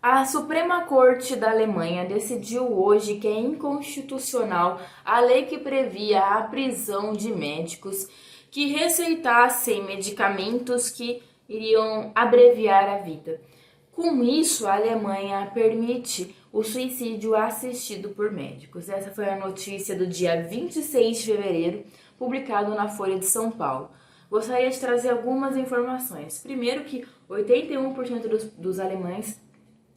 A Suprema Corte da Alemanha decidiu hoje que é inconstitucional a lei que previa a prisão de médicos que receitassem medicamentos que iriam abreviar a vida. Com isso, a Alemanha permite o suicídio assistido por médicos. Essa foi a notícia do dia 26 de fevereiro, publicado na Folha de São Paulo. Gostaria de trazer algumas informações. Primeiro que 81% dos alemães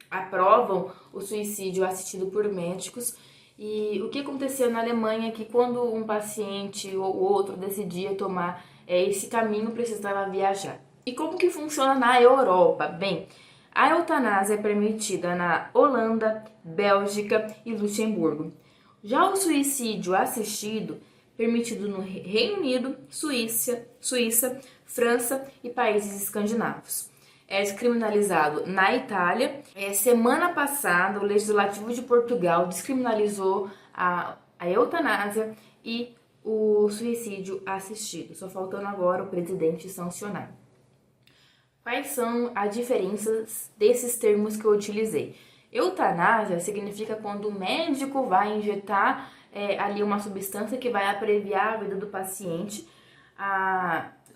aprovam o suicídio assistido por médicos. E o que acontecia na Alemanha é que quando um paciente ou outro decidia tomar esse caminho, precisava viajar. E como que funciona na Europa? Bem, a eutanásia é permitida na Holanda, Bélgica e Luxemburgo. Já o suicídio assistido permitido no Reino Unido, Suíça, França e países escandinavos. É descriminalizado na Itália. Semana passada, o Legislativo de Portugal descriminalizou a eutanásia e o suicídio assistido. Só faltando agora o presidente sancionar. Quais são as diferenças desses termos que eu utilizei? Eutanásia significa quando o médico vai injetar ali uma substância que vai abreviar a vida do paciente.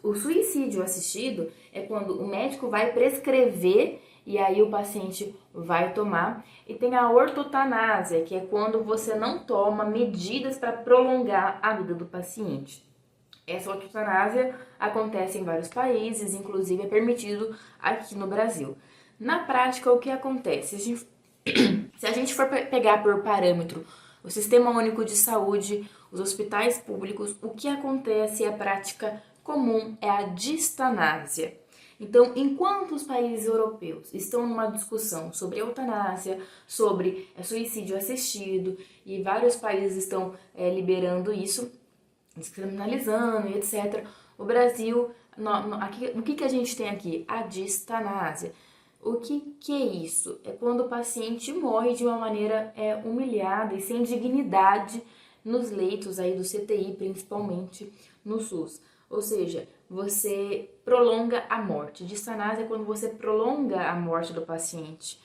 O suicídio assistido é quando o médico vai prescrever e aí o paciente vai tomar. E tem a ortotanásia, que é quando você não toma medidas para prolongar a vida do paciente. Essa ortotanásia acontece em vários países, inclusive é permitido aqui no Brasil. Na prática, o que acontece? Se a gente for pegar por parâmetro o Sistema Único de Saúde, os hospitais públicos, o que acontece, a prática comum é a distanásia. Então, enquanto os países europeus estão numa discussão sobre eutanásia, sobre suicídio assistido, e vários países estão liberando isso, descriminalizando e etc., o Brasil, o que a gente tem aqui? A distanásia. O que é isso? É quando o paciente morre de uma maneira humilhada e sem dignidade nos leitos aí do CTI, principalmente no SUS. Ou seja, você prolonga a morte. Distanásia é quando você prolonga a morte do paciente.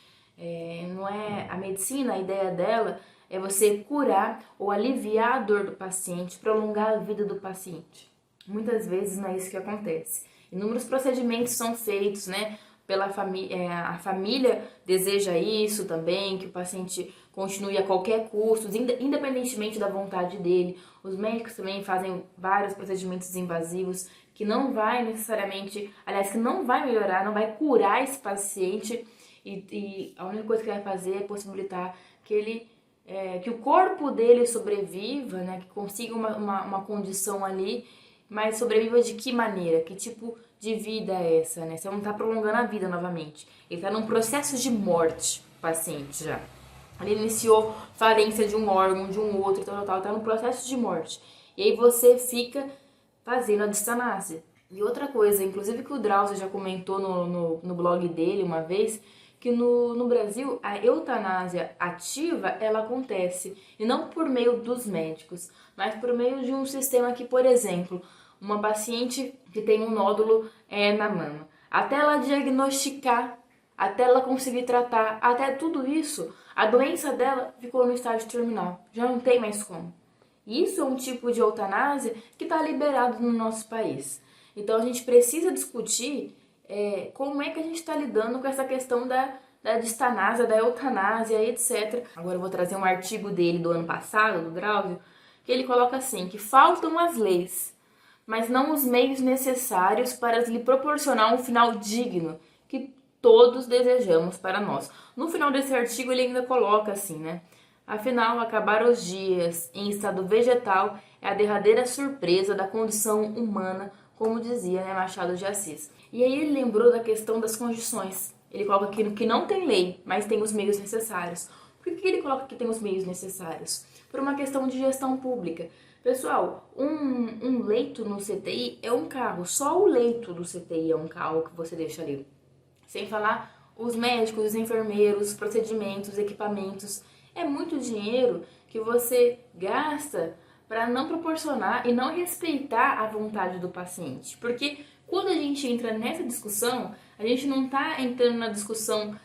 Não é a medicina, a ideia dela é você curar ou aliviar a dor do paciente, prolongar a vida do paciente. Muitas vezes não é isso que acontece. Inúmeros procedimentos são feitos, né? Pela família, a família deseja isso também, que o paciente continue a qualquer custo, independentemente da vontade dele. Os médicos também fazem vários procedimentos invasivos que não vai necessariamente, aliás, que não vai melhorar, não vai curar esse paciente e a única coisa que vai fazer é possibilitar que o corpo dele sobreviva, né, que consiga uma condição ali, mas sobreviva de que maneira? Que tipo de vida é essa, né? Você não está prolongando a vida novamente. Ele está num processo de morte, o paciente já. Ele iniciou falência de um órgão, de um outro, tal, está num processo de morte. E aí você fica fazendo a distanásia. E outra coisa, inclusive que o Drauzio já comentou no blog dele uma vez, que no Brasil a eutanásia ativa, ela acontece, e não por meio dos médicos, mas por meio de um sistema que, por exemplo, uma paciente que tem um nódulo na mama, até ela diagnosticar, até ela conseguir tratar, até tudo isso, a doença dela ficou no estágio terminal, já não tem mais como. Isso é um tipo de eutanásia que está liberado no nosso país. Então a gente precisa discutir como é que a gente está lidando com essa questão da distanásia, da eutanásia, etc. Agora eu vou trazer um artigo dele do ano passado, do Drauzio, que ele coloca assim, que faltam as leis, mas não os meios necessários para lhe proporcionar um final digno que todos desejamos para nós. No final desse artigo ele ainda coloca assim, né? Afinal, acabar os dias em estado vegetal é a derradeira surpresa da condição humana, como dizia, né, Machado de Assis. E aí ele lembrou da questão das condições. Ele coloca aqui que não tem lei, mas tem os meios necessários. Por que ele coloca que tem os meios necessários? Por uma questão de gestão pública. Pessoal, um leito no CTI é um carro. Só o leito do CTI é um carro que você deixa ali. Sem falar os médicos, os enfermeiros, os procedimentos, equipamentos. É muito dinheiro que você gasta para não proporcionar e não respeitar a vontade do paciente. Porque quando a gente entra nessa discussão, a gente não está entrando na discussão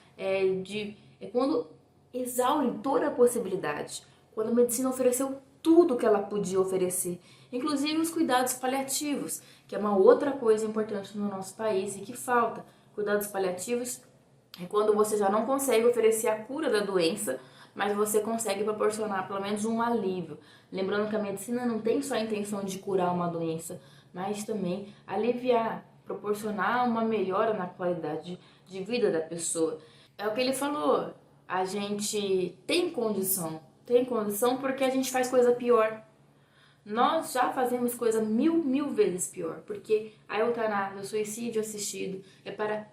de É quando exaure toda a possibilidade, quando a medicina ofereceu tudo que ela podia oferecer, inclusive os cuidados paliativos, que é uma outra coisa importante no nosso país e que falta. Cuidados paliativos é quando você já não consegue oferecer a cura da doença, mas você consegue proporcionar pelo menos um alívio. Lembrando que a medicina não tem só a intenção de curar uma doença, mas também aliviar, proporcionar uma melhora na qualidade de vida da pessoa. É o que ele falou, a gente tem condição porque a gente faz coisa pior. Nós já fazemos coisa mil vezes pior, porque a eutanásia, o suicídio assistido é para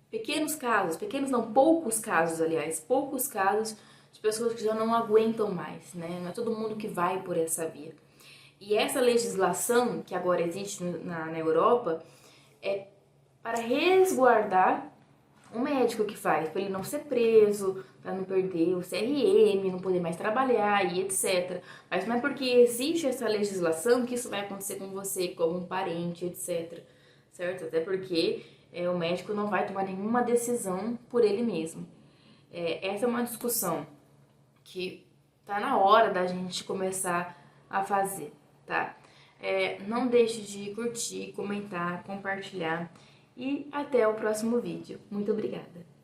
pequenos casos, pequenos não, poucos casos, aliás, poucos casos de pessoas que já não aguentam mais, né? Não é todo mundo que vai por essa via. E essa legislação que agora existe na Europa é para resguardar o médico que faz, para ele não ser preso, para não perder o CRM, não poder mais trabalhar e etc. Mas não é porque existe essa legislação que isso vai acontecer com você, como um parente, etc. Certo? Até porque o médico não vai tomar nenhuma decisão por ele mesmo. Essa é uma discussão que tá na hora da gente começar a fazer, tá? Não deixe de curtir, comentar, compartilhar e até o próximo vídeo. Muito obrigada!